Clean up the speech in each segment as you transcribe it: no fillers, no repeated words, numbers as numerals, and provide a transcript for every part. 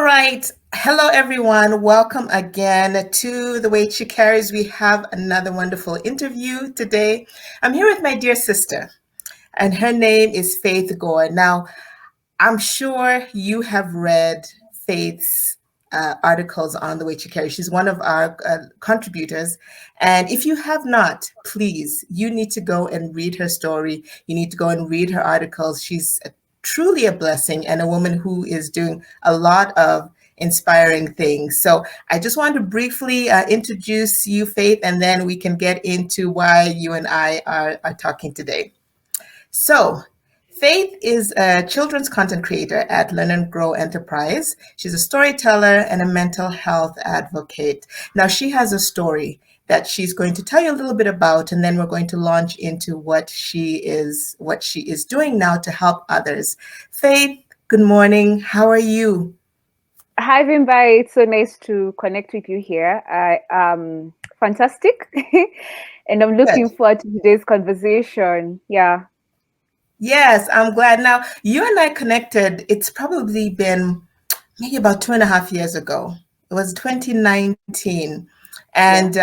right. Hello, everyone. Welcome again to The Weight She Carries. We have another wonderful interview today. I'm here with my dear sister, and her name is Faith Gor. Now, I'm sure you have read Faith's articles on The Weight She Carries. She's one of our contributors. And if you have not, please, you need to go and read her story. You need to go and read her articles. She's truly a blessing and a woman who is doing a lot of inspiring things. So I just want to briefly introduce you, Faith, and then we can get into why you and I are talking today. So, Faith is a children's content creator at Learn and Grow Enterprise. She's a storyteller and a mental health advocate. Now, she has a story that she's going to tell you a little bit about, and then we're going to launch into what she is doing now to help others. Faith, good morning. How are you? Hi, Vimba. It's so nice to connect with you here. I am fantastic, and I'm looking Good. forward to today's conversation. Yeah. Yes, I'm glad. Now, you and I connected, it's probably been maybe about 2.5 years ago. It was 2019. Yeah. And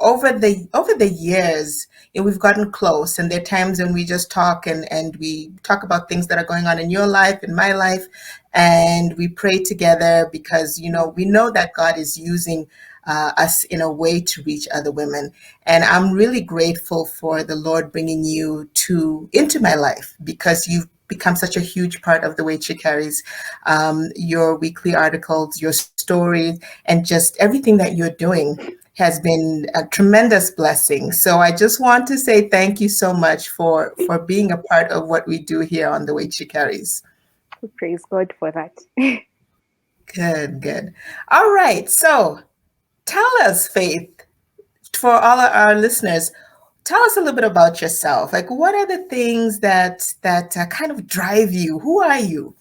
over the years, we've gotten close, and there are times when we just talk and we talk about things that are going on in your life, in my life, and we pray together because we know that God is using us in a way to reach other women. And I'm really grateful for the Lord bringing you into my life because you've become such a huge part of the Weight She Carries. Your weekly articles, your stories, and just everything that you're doing has been a tremendous blessing. So I just want to say thank you so much for being a part of what we do here on the Weight She Carries. Praise God for that. Good, good. All right. So tell us, Faith, for all of our listeners, tell us a little bit about yourself. Like, what are the things that kind of drive you? Who are you?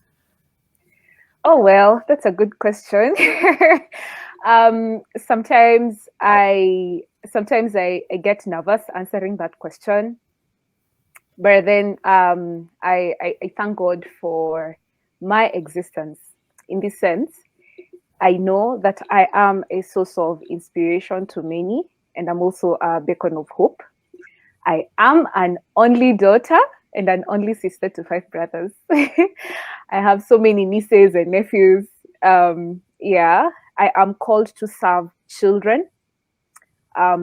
Oh, well, that's a good question. Sometimes I get nervous answering that question, but then I thank God for my existence in this sense. I know that I am a source of inspiration to many, and I'm also a beacon of hope. I am an only daughter and an only sister to 5 brothers. I have so many nieces and nephews. Yeah, I am called to serve children,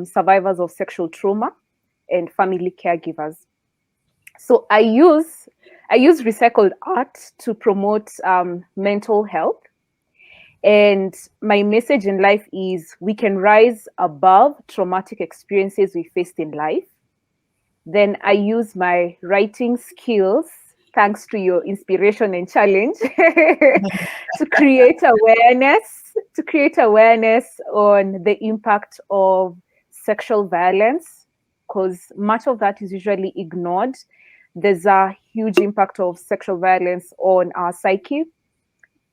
survivors of sexual trauma, and family caregivers. So I use recycled art to promote mental health. And my message in life is we can rise above traumatic experiences we faced in life. Then I use my writing skills, thanks to your inspiration and challenge, to create awareness on the impact of sexual violence, because much of that is usually ignored. There's a huge impact of sexual violence on our psyche.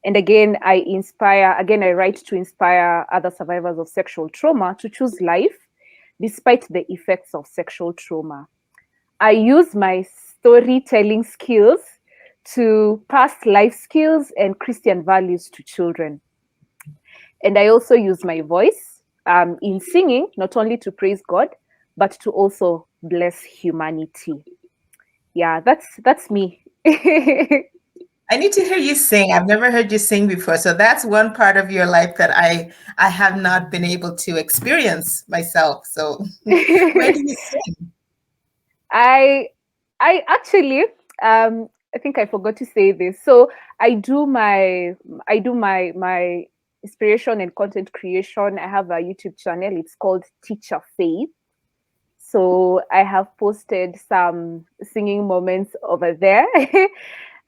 And again, I write to inspire other survivors of sexual trauma to choose life despite the effects of sexual trauma. I use my storytelling skills to pass life skills and Christian values to children. And I also use my voice in singing, not only to praise God, but to also bless humanity. Yeah, that's me. I need to hear you sing. I've never heard you sing before. So that's one part of your life that I have not been able to experience myself. So where do you sing? I I actually I think I forgot to say this. So I do my inspiration and content creation. I have a YouTube channel. It's called Teacher Faith. So I have posted some singing moments over there.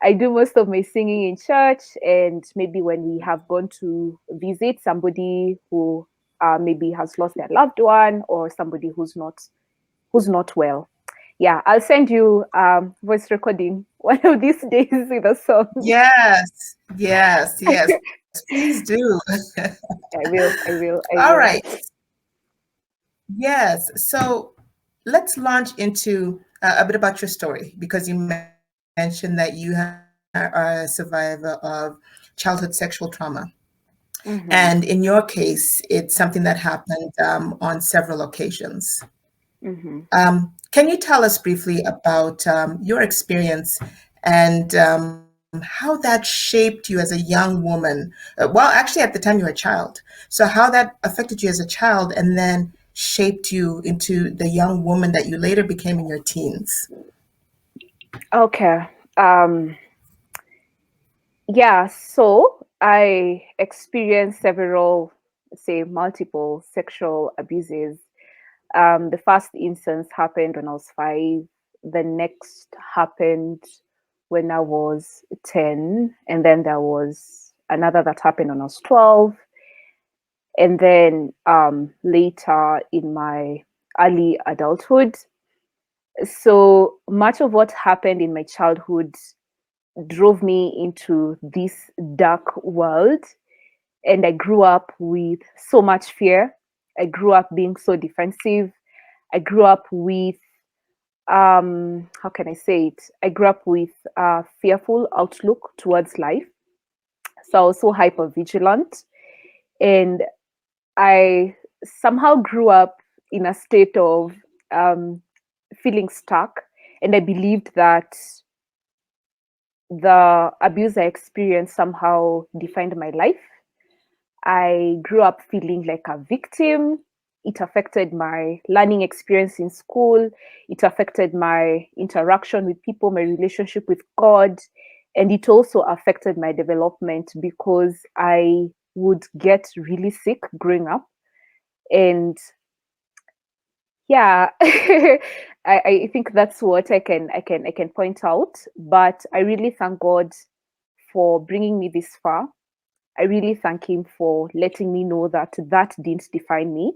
I do most of my singing in church, and maybe when we have gone to visit somebody who maybe has lost their loved one, or somebody who's not well. Yeah, I'll send you voice recording one of these days with a song. Yes, yes, yes. Please do. I will. I will. I All will. right. Yes. So let's launch into a bit about your story because you mentioned that you are a survivor of sexual childhood sexual trauma. Mm-hmm. And in your case, it's something that happened on several occasions. Mm-hmm. Can you tell us briefly about your experience and how that shaped you as a young woman? Well, actually, at the time you were a child. So, how that affected you as a child and then shaped you into the young woman that you later became in your teens? Okay. Yeah, so I experienced several, say, multiple sexual abuses. The first instance happened when I was 5. The next happened when I was 10. And then there was another that happened when I was 12. And then later in my early adulthood. So much of what happened in my childhood drove me into this dark world. And I grew up with so much fear. I grew up being so defensive. I grew up with, how can I say it? I grew up with a fearful outlook towards life. So I was so hyper vigilant. And I somehow grew up in a state of feeling stuck. And I believed that the abuse I experienced somehow defined my life. I grew up feeling like a victim. It affected my learning experience in school. It affected my interaction with people, my relationship with God. And it also affected my development because I would get really sick growing up. And yeah, I think that's what I can point out. But I really thank God for bringing me this far. I really thank him for letting me know that that didn't define me.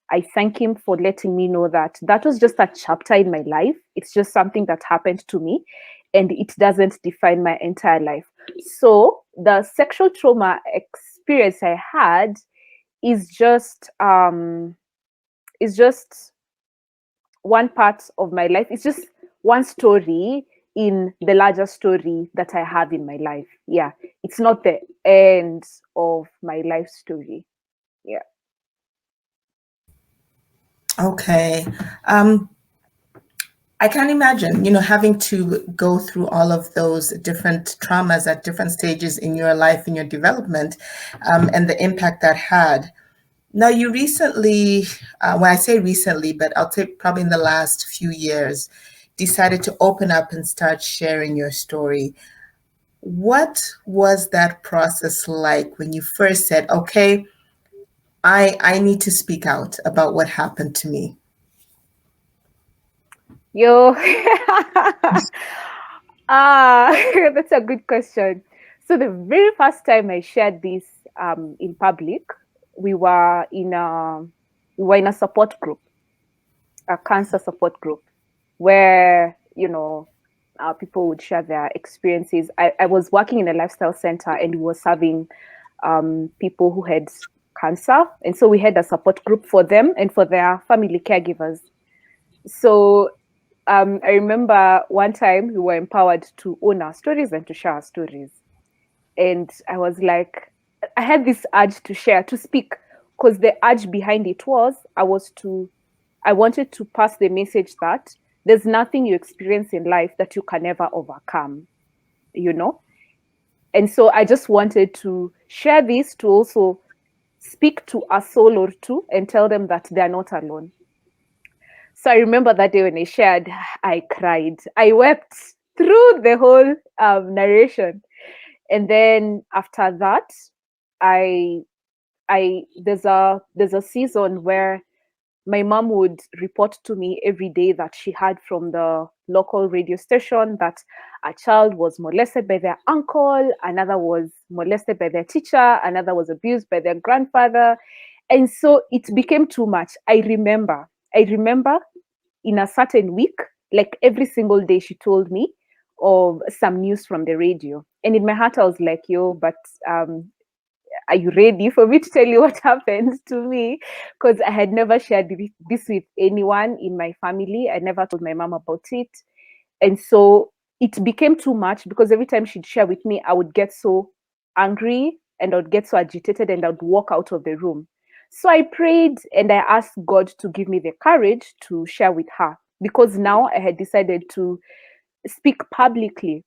I thank him for letting me know that that was just a chapter in my life. It's just something that happened to me and it doesn't define my entire life. So the sexual trauma experience I had is just one part of my life. It's just one story in the larger story that I have in my life. Yeah. It's not the end of my life story. Yeah. Okay. Um, I can't imagine, having to go through all of those different traumas at different stages in your life, in your development, and the impact that had. Now, you recently, when I say recently, but I'll say probably in the last few years, decided to open up and start sharing your story. What was that process like when you first said, okay, I need to speak out about what happened to me? Yo. That's a good question. So the very first time I shared this in public, we were in a support group, a cancer support group, where people would share their experiences. I was working in a lifestyle center and we were serving people who had cancer, and so we had a support group for them and for their family caregivers. So I remember one time we were empowered to own our stories and to share our stories. And I was like, I had this urge to share, to speak, because the urge behind it was I wanted to pass the message that there's nothing you experience in life that you can never overcome, you know? And so I just wanted to share this to also speak to a soul or two and tell them that they're not alone. So I remember that day when I shared, I cried. I wept through the whole narration. And then after that, I there's a season where my mom would report to me every day that she heard from the local radio station that a child was molested by their uncle, another was molested by their teacher, another was abused by their grandfather. And so it became too much. I remember in a certain week, like every single day, she told me of some news from the radio. And in my heart, I was like, yo, but are you ready for me to tell you what happened to me? Because I had never shared this with anyone in my family. I never told my mom about it. And so it became too much because every time she'd share with me, I would get so angry and I would get so agitated and I would walk out of the room. So I prayed and I asked God to give me the courage to share with her, because now I had decided to speak publicly.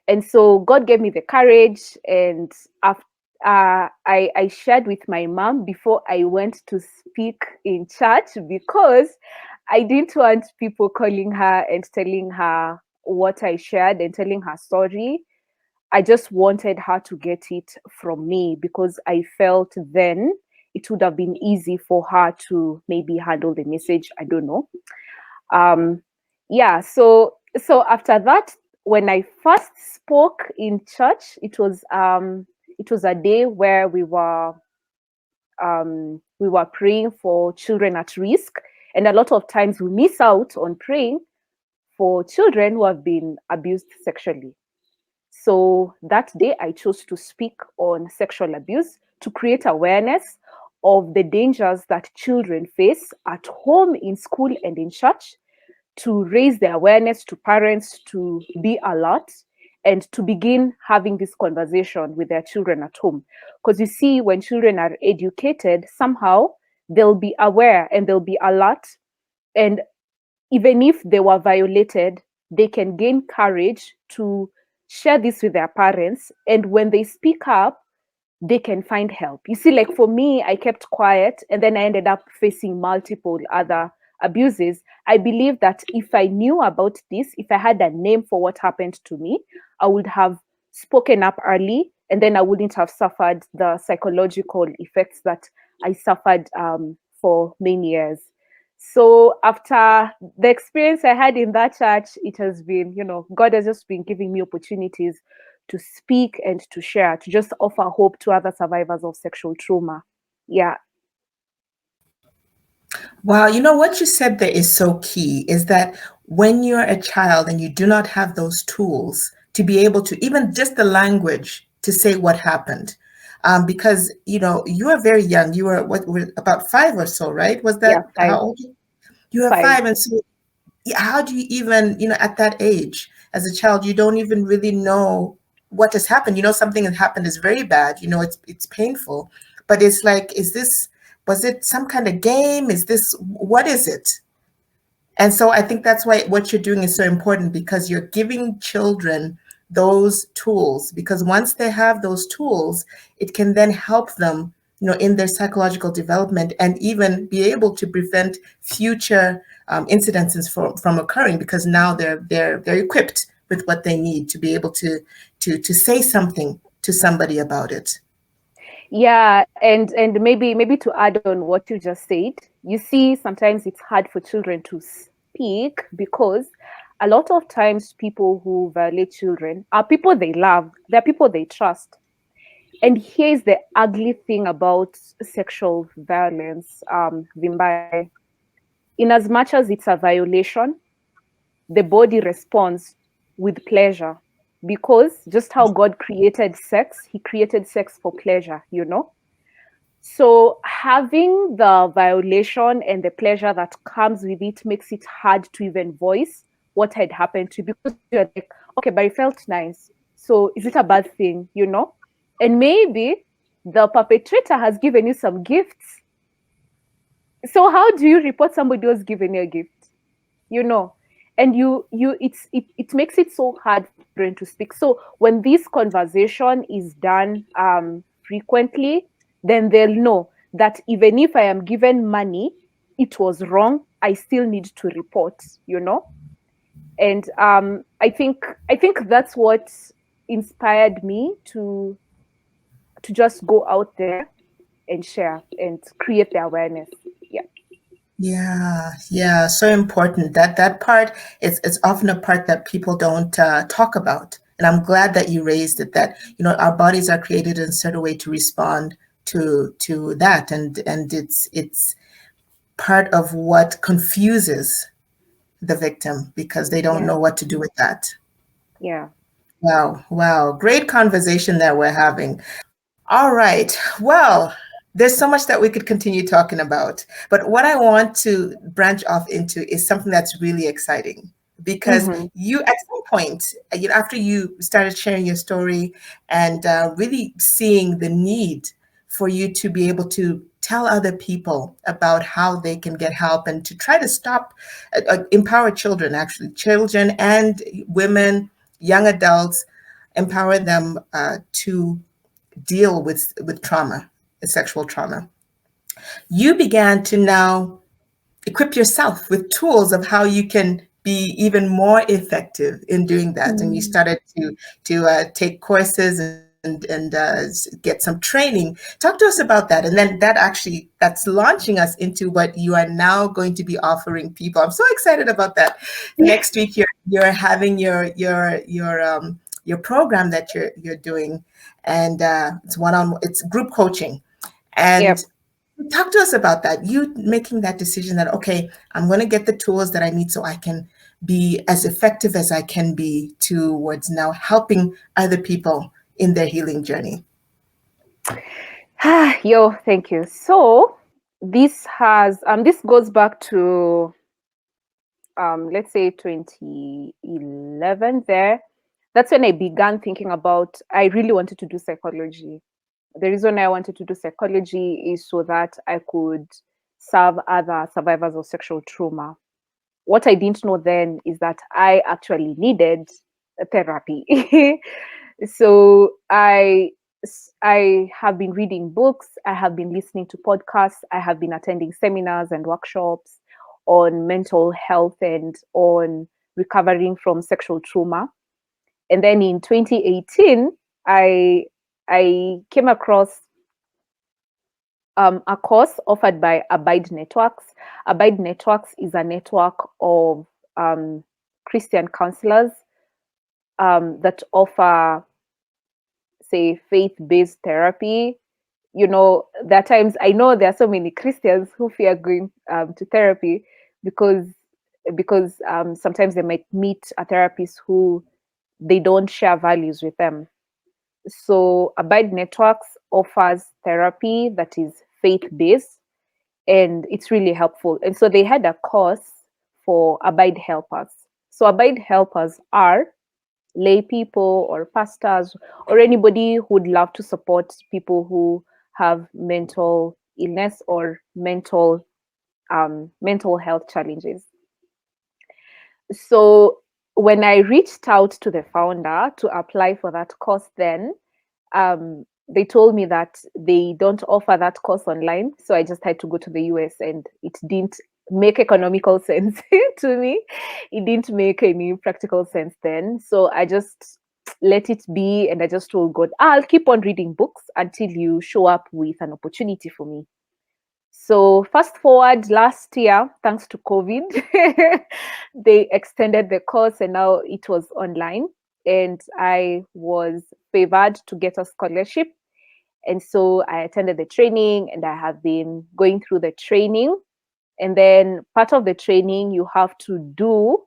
And so God gave me the courage, and after, I shared with my mom before I went to speak in church, because I didn't want people calling her and telling her what I shared and telling her story. I just wanted her to get it from me, because I felt then it would have been easy for her to maybe handle the message. I don't know. um yeah, so after that, when I first spoke in church, it was a day where we were praying for children at risk, and a lot of times we miss out on praying for children who have been abused sexually. So that day I chose to speak on sexual abuse, to create awareness of the dangers that children face at home, in school, and in church, to raise the awareness to parents to be alert and to begin having this conversation with their children at home. Because you see, when children are educated, somehow they'll be aware and they'll be alert. And even if they were violated, they can gain courage to share this with their parents. And when they speak up, they can find help. You see, like for me, I kept quiet and then I ended up facing multiple other abuses. I believe that if I knew about this, if I had a name for what happened to me, I would have spoken up early, and then I wouldn't have suffered the psychological effects that I suffered for many years. So after the experience I had in that church, it has been, God has just been giving me opportunities to speak and to share, to just offer hope to other survivors of sexual trauma. Yeah. Wow, what you said there is so key, is that when you're a child and you do not have those tools to be able to, even just the language to say what happened, because you are very young. You were about 5 or so, right? Was Yeah, that how old you were? five. 5, and so how do you even, at that age, as a child, you don't even really know what has happened. Something that happened is very bad. It's painful, but it's like, was it some kind of game? What is it? And so I think that's why what you're doing is so important, because you're giving children those tools, because once they have those tools, it can then help them, in their psychological development, and even be able to prevent future incidences from occurring, because now they're equipped with what they need to be able to say something to somebody about it. Yeah, and maybe to add on what you just said, you see, sometimes it's hard for children to speak, because a lot of times people who violate children are people they love, they're people they trust. And here's the ugly thing about sexual violence, Vimbai. In as much as it's a violation, the body responds with pleasure, because just how God created sex, He created sex for pleasure. So having the violation and the pleasure that comes with it makes it hard to even voice what had happened to you, because you're like, okay, but it felt nice. So is it a bad thing? And maybe the perpetrator has given you some gifts. So how do you report somebody who's given you a gift? you know and it makes it so hard for children to speak. So when this conversation is done frequently, then they'll know that even if I am given money, it was wrong, I still need to report. And I think that's what inspired me to just go out there and share and create the awareness. Yeah. Yeah, so important. That part is often a part that people don't talk about, and I'm glad that you raised it. That our bodies are created in a certain way to respond to that, and it's part of what confuses the victim, because they don't Yeah. know what to do with that. Yeah. Wow, great conversation that we're having. All right. Well, there's so much that we could continue talking about. But what I want to branch off into is something that's really exciting. because Mm-hmm. you, at some point, after you started sharing your story and really seeing the need for you to be able to tell other people about how they can get help and to try to stop, empower children, actually, children and women, young adults, empower them to deal with trauma, sexual trauma. You began to now equip yourself with tools of how you can be even more effective in doing that. And you Mm. started to take courses and get some training. Talk to us about that. And then that's launching us into what you are now going to be offering people. I'm so excited about that. Next week you're having your program that you're doing, and it's group coaching. And Yep. talk to us about that. You making that decision that, okay, I'm going to get the tools that I need so I can be as effective as I can be towards now helping other people in their healing journey. Yo, thank you. So this goes back to let's say 2011 there. That's when I began thinking about I really wanted to do psychology. The reason I wanted to do psychology is so that I could serve other survivors of sexual trauma. What I didn't know then is that I actually needed a therapy. So I have been reading books, I have been listening to podcasts, I have been attending seminars and workshops on mental health and on recovering from sexual trauma. And then in 2018, I I came across a course offered by Abide Networks. Abide Networks is a network of Christian counselors that offer, say, faith-based therapy. You know, there are times I know there are so many Christians who fear going to therapy because sometimes they might meet a therapist who they don't share values with them. So Abide Networks offers therapy that is faith-based, and it's really helpful. And so they had a course for Abide Helpers. So Abide Helpers are lay people or pastors or anybody who would love to support people who have mental illness or mental health challenges. So when I reached out to the founder to apply for that course, then they told me that they don't offer that course online. So I just had to go to the US, and it didn't make economical sense to me. It didn't make any practical sense then. So I just let it be, and I just told God, I'll keep on reading books until you show up with an opportunity for me. So fast forward last year, thanks to COVID, they extended the course and now it was online. And I was favored to get a scholarship. And so I attended the training and I have been going through the training. And then part of the training, you have to do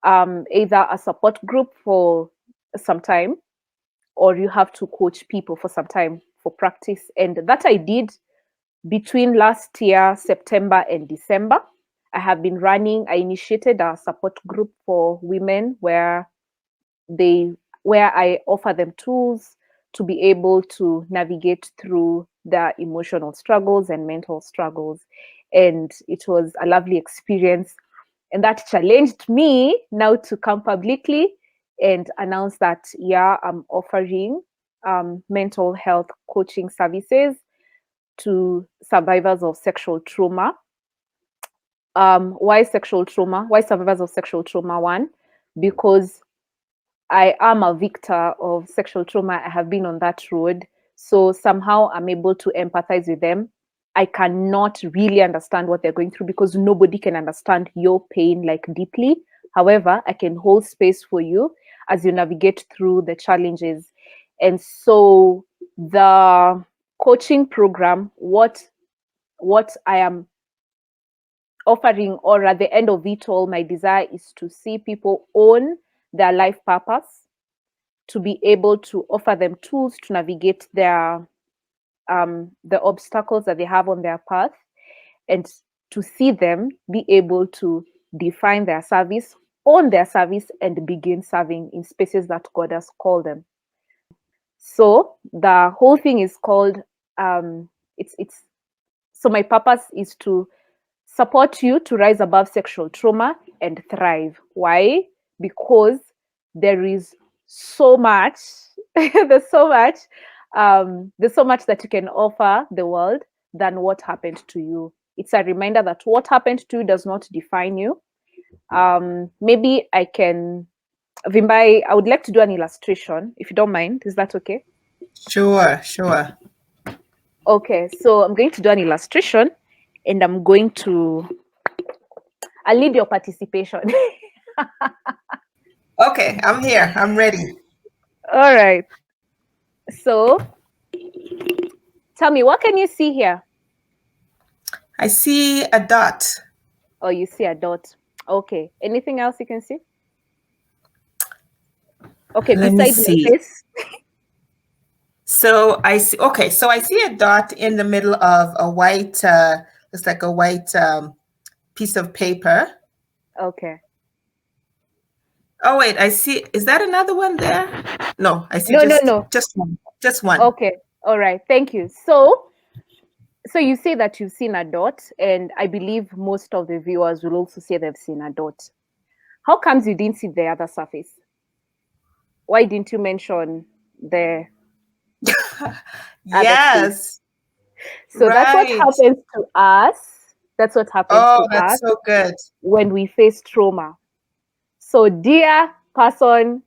either a support group for some time, or you have to coach people for some time for practice. And that I did between last year, September and December. I initiated a support group for women they where I offer them tools to be able to navigate through their emotional struggles and mental struggles. And it was a lovely experience. And that challenged me now to come publicly and announce that, yeah, I'm offering mental health coaching services to survivors of sexual trauma. Why sexual trauma? Why survivors of sexual trauma? One, because I am a victor of sexual trauma. I have been on that road. So somehow I'm able to empathize with them. I cannot really understand what they're going through because nobody can understand your pain like deeply. However, I can hold space for you as you navigate through the challenges. And so the coaching program, what I am offering, or at the end of it all, my desire is to see people own their life purpose, to be able to offer them tools to navigate the obstacles that they have on their path, and to see them be able to define their service, own their service and begin serving in spaces that God has called them. So the whole thing is called it's so my purpose is to support you to rise above sexual trauma and thrive. Why? Because there is so much there's so much that you can offer the world than what happened to you. It's a reminder that what happened to you does not define you. Maybe I can, Vimbai, I would like to do an illustration, if you don't mind. Is that okay? Sure, sure. Okay, so I'm going to do an illustration and I'll need your participation. Okay, I'm here. I'm ready. All right. So tell me, what can you see here? I see a dot. Oh, you see a dot. Okay. Anything else you can see? Okay, Let me beside my see. face. So I see. Okay, so I see a dot in the middle of a white. Looks like a white piece of paper. Okay. Oh wait, I see. Is that another one there? No, I see No. just one. Just one. Okay. All right. Thank you. So you say that you've seen a dot, and I believe most of the viewers will also say they've seen a dot. How comes you didn't see the other surface? Why didn't you mention the other space? Yes. So that's what Right. happens to us. That's what happens Oh, to that's us so good. when we face trauma. So, dear person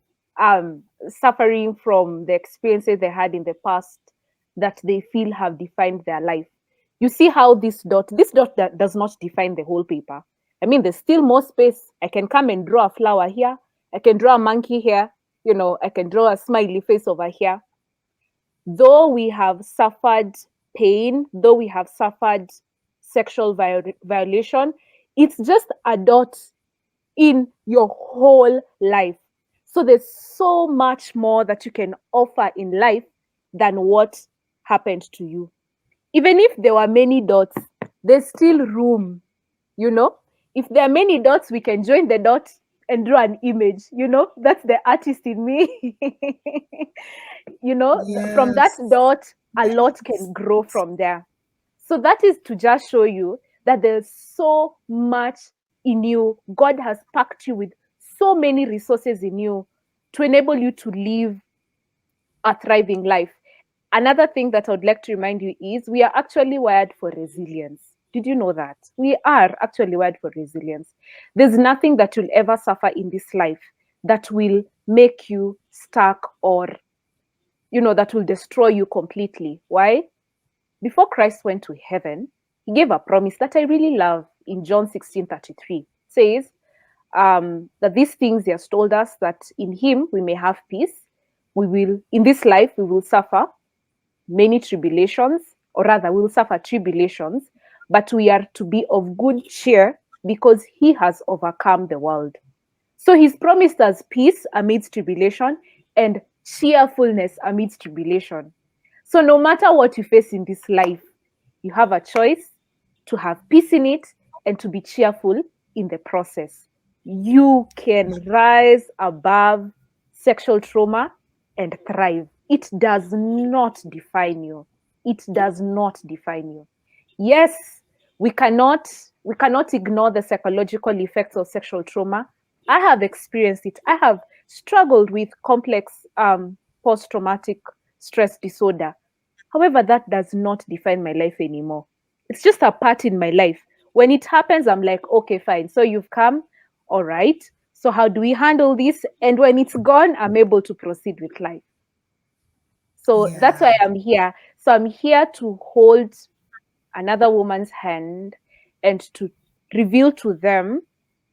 suffering from the experiences they had in the past that they feel have defined their life, you see how this dot that does not define the whole paper. I mean, there's still more space. I can come and draw a flower here. I can draw a monkey here. I can draw a smiley face over here. Though we have suffered pain, though we have suffered sexual violation, it's just a dot in your whole life. So there's so much more that you can offer in life than what happened to you. Even if there were many dots, there's still room. If there are many dots, we can join the dots and draw an image. That's the artist in me. From that Yes. dot, a lot Yes. can grow from there. So that is to just show you that there's so much in you. God has packed you with so many resources in you to enable you to live a thriving life. Another thing that I would like to remind you is we are actually wired for resilience. Did you know that? We are actually wired for resilience. There's nothing that you'll ever suffer in this life that will make you stuck or, that will destroy you completely. Why? Before Christ went to heaven, he gave a promise that I really love in John 16:33. Says that these things he has told us that in him we may have peace. In this life, we will suffer many tribulations, or rather, we will suffer tribulations, but we are to be of good cheer because he has overcome the world. So he's promised us peace amidst tribulation and cheerfulness amidst tribulation. So no matter what you face in this life, you have a choice to have peace in it and to be cheerful in the process. You can rise above sexual trauma and thrive. It does not define you. It does not define you. Yes, we cannot ignore the psychological effects of sexual trauma. I have experienced it. I have struggled with complex post-traumatic stress disorder. However, that does not define my life anymore. It's just a part in my life. When it happens, I'm like, okay, fine. So you've come, all right. So how do we handle this? And when it's gone, I'm able to proceed with life. So that's why Yeah. I'm here. So I'm here to hold another woman's hand and to reveal to them,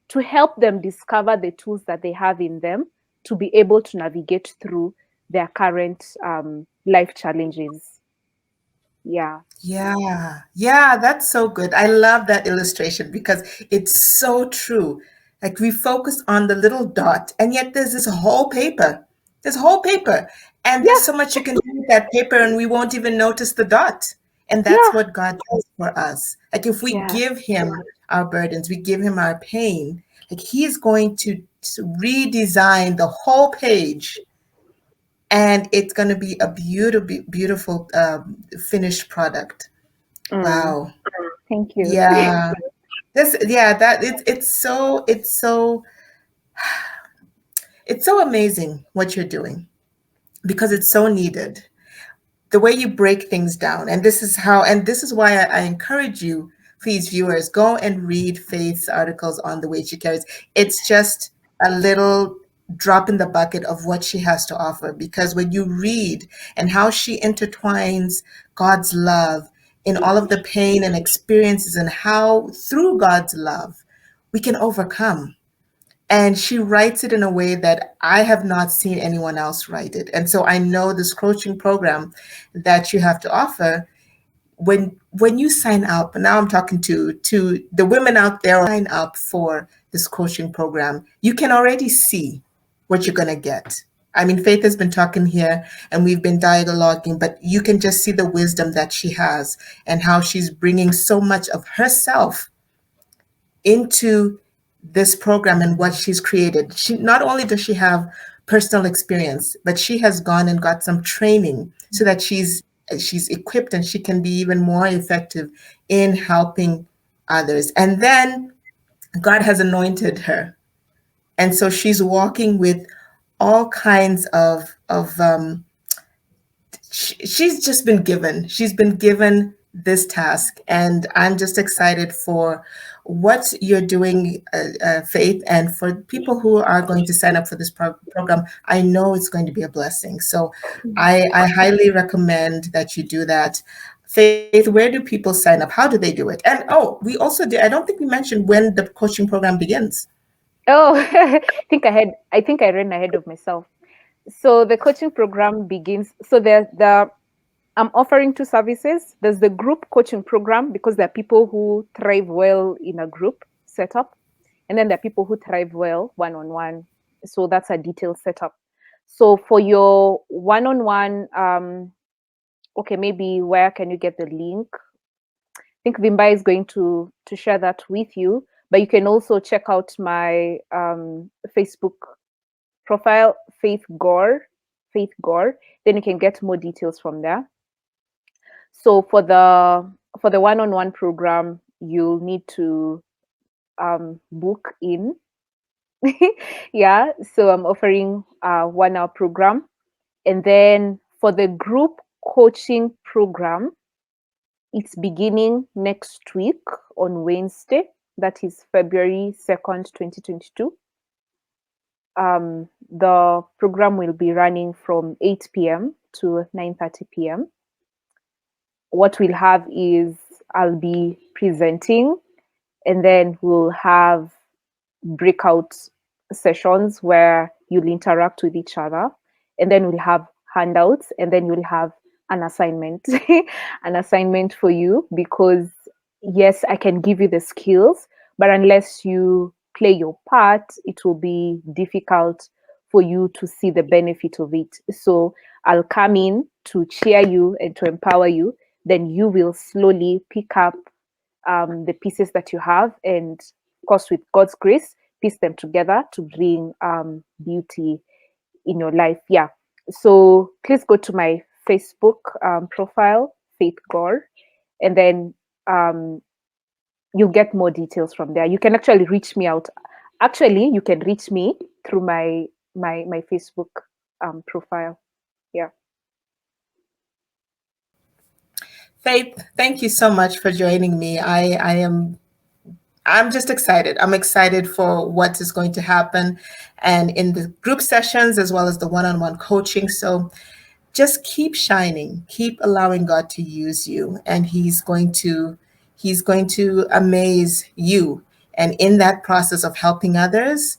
to help them discover the tools that they have in them to be able to navigate through their current life challenges. Yeah. Yeah, that's so good. I love that illustration because it's so true. Like we focus on the little dot, and yet there's this whole paper. There's a whole paper, and there's Yeah. so much you can do with that paper, and we won't even notice the dot. And that's Yeah. what God does for us. Like if we Yeah. give Him our burdens, we give Him our pain, like He is going to redesign the whole page, and it's going to be a beautiful finished product. Mm, Wow. thank you. Yeah. That it's so amazing what you're doing, because it's so needed. The way you break things down. And this is why I encourage you, please, viewers, go and read Faith's articles on the way she carries. It's just a little drop in the bucket of what she has to offer, because when you read and how she intertwines God's love in all of the pain and experiences, and how through God's love we can overcome. And she writes it in a way that I have not seen anyone else write it. And so I know this coaching program that you have to offer, when you sign up, and now I'm talking to the women out there, sign up for this coaching program, you can already see what you're going to get. I mean, Faith has been talking here and we've been dialoguing, but you can just see the wisdom that she has and how she's bringing so much of herself into this program and what she's created. She not only does she have personal experience, but she has gone and got some training so that she's equipped and she can be even more effective in helping others. And then God has anointed her, and so she's walking with all kinds of she's just been given. She's been given this task, and I'm just excited for what you're doing, Faith, and for people who are going to sign up for this program. I know it's going to be a blessing. So I highly recommend that you do that. Faith, where do people sign up? How do they do it? And oh, we also did. I don't think we mentioned when the coaching program begins. Oh, I think I ran ahead of myself. So the coaching program begins. So the I'm offering two services. There's the group coaching program, because there are people who thrive well in a group setup, and then there are people who thrive well one-on-one. So that's a detailed setup. So for your one-on-one, okay, maybe where can you get the link? I think Vimba is going to share that with you, but you can also check out my Facebook profile, Faith Gor, Faith Gor. Then you can get more details from there. So for the one-on-one program, you'll need to book in. Yeah, so I'm offering a 1 hour program, and then for the group coaching program, it's beginning next week on Wednesday. That is February 2nd, 2022. The program will be running from 8 p.m. to 9:30 p.m. What we'll have is I'll be presenting, and then we'll have breakout sessions where you'll interact with each other, and then we'll have handouts, and then you'll have an assignment an assignment for you, because yes, I can give you the skills, but unless you play your part, it will be difficult for you to see the benefit of it. So I'll come in to cheer you and to empower you, then you will slowly pick up the pieces that you have, and of course, with God's grace, piece them together to bring beauty in your life. Yeah. So please go to my Facebook profile, Faith Gor, and then you'll get more details from there. You can actually reach me out. Actually, you can reach me through my Facebook profile. Yeah. Faith, thank you so much for joining me. I'm just excited. I'm excited for what is going to happen, and in the group sessions as well as the one-on-one coaching. So just keep shining, keep allowing God to use you, and he's going to amaze you. And in that process of helping others,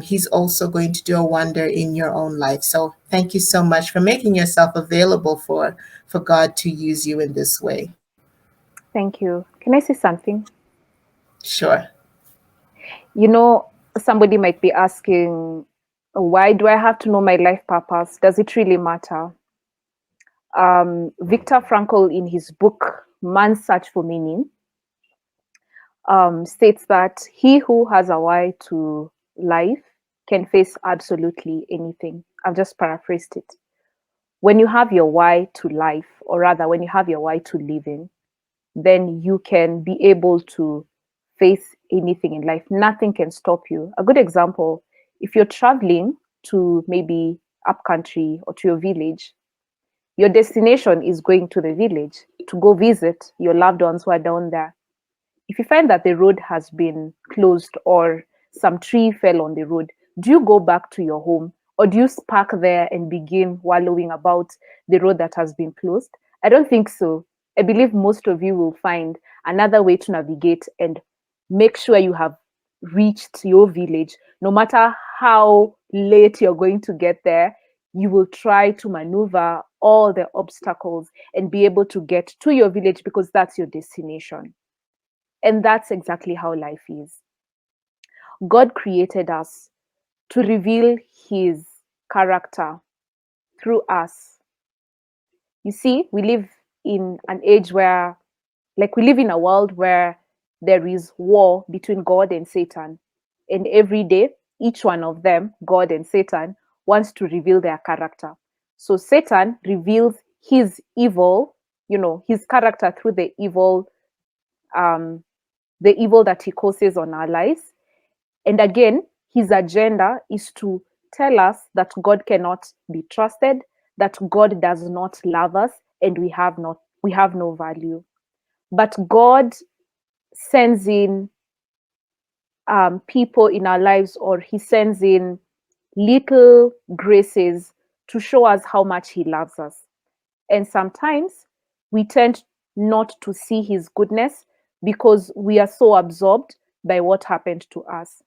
he's also going to do a wonder in your own life. So thank you so much for making yourself available for God to use you in this way. Thank you. Can I say something? Sure. You know, somebody might be asking, why do I have to know my life purpose? Does it really matter? Viktor Frankl, in his book Man's Search for Meaning, states that he who has a why to life can face absolutely anything. I've just paraphrased it. When you have your why to life, or rather, when you have your why to living, then you can be able to face anything in life. Nothing can stop you. A good example, if you're traveling to maybe up country or to your village, your destination is going to the village to go visit your loved ones who are down there. If you find that the road has been closed or some tree fell on the road, do you go back to your home or do you park there and begin wallowing about the road that has been closed? I don't think so. I believe most of you will find another way to navigate and make sure you have reached your village. No matter how late you're going to get there, you will try to maneuver all the obstacles and be able to get to your village because that's your destination. And that's exactly how life is. God created us to reveal his character through us. You see, we live in an age where, like, we live in a world where there is war between God and Satan. And every day, each one of them, God and Satan, wants to reveal their character. So Satan reveals his evil, his character through um, the evil that he causes on our lives. And again, his agenda is to tell us that God cannot be trusted, that God does not love us, and we have no value. But God sends in people in our lives, or he sends in little graces to show us how much he loves us. And sometimes we tend not to see his goodness because we are so absorbed by what happened to us.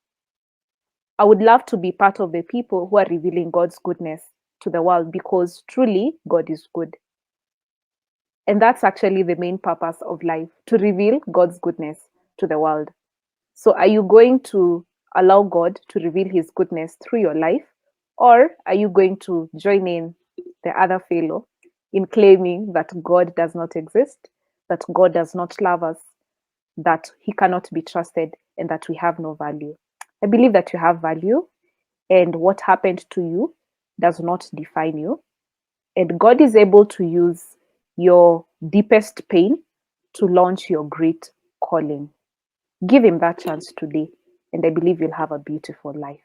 I would love to be part of the people who are revealing God's goodness to the world because truly God is good. And that's actually the main purpose of life, to reveal God's goodness to the world. So are you going to allow God to reveal his goodness through your life? Or are you going to join in the other fellow in claiming that God does not exist, that God does not love us, that he cannot be trusted, and that we have no value? I believe that you have value, and what happened to you does not define you. And God is able to use your deepest pain to launch your great calling. Give him that chance today, and I believe you'll have a beautiful life.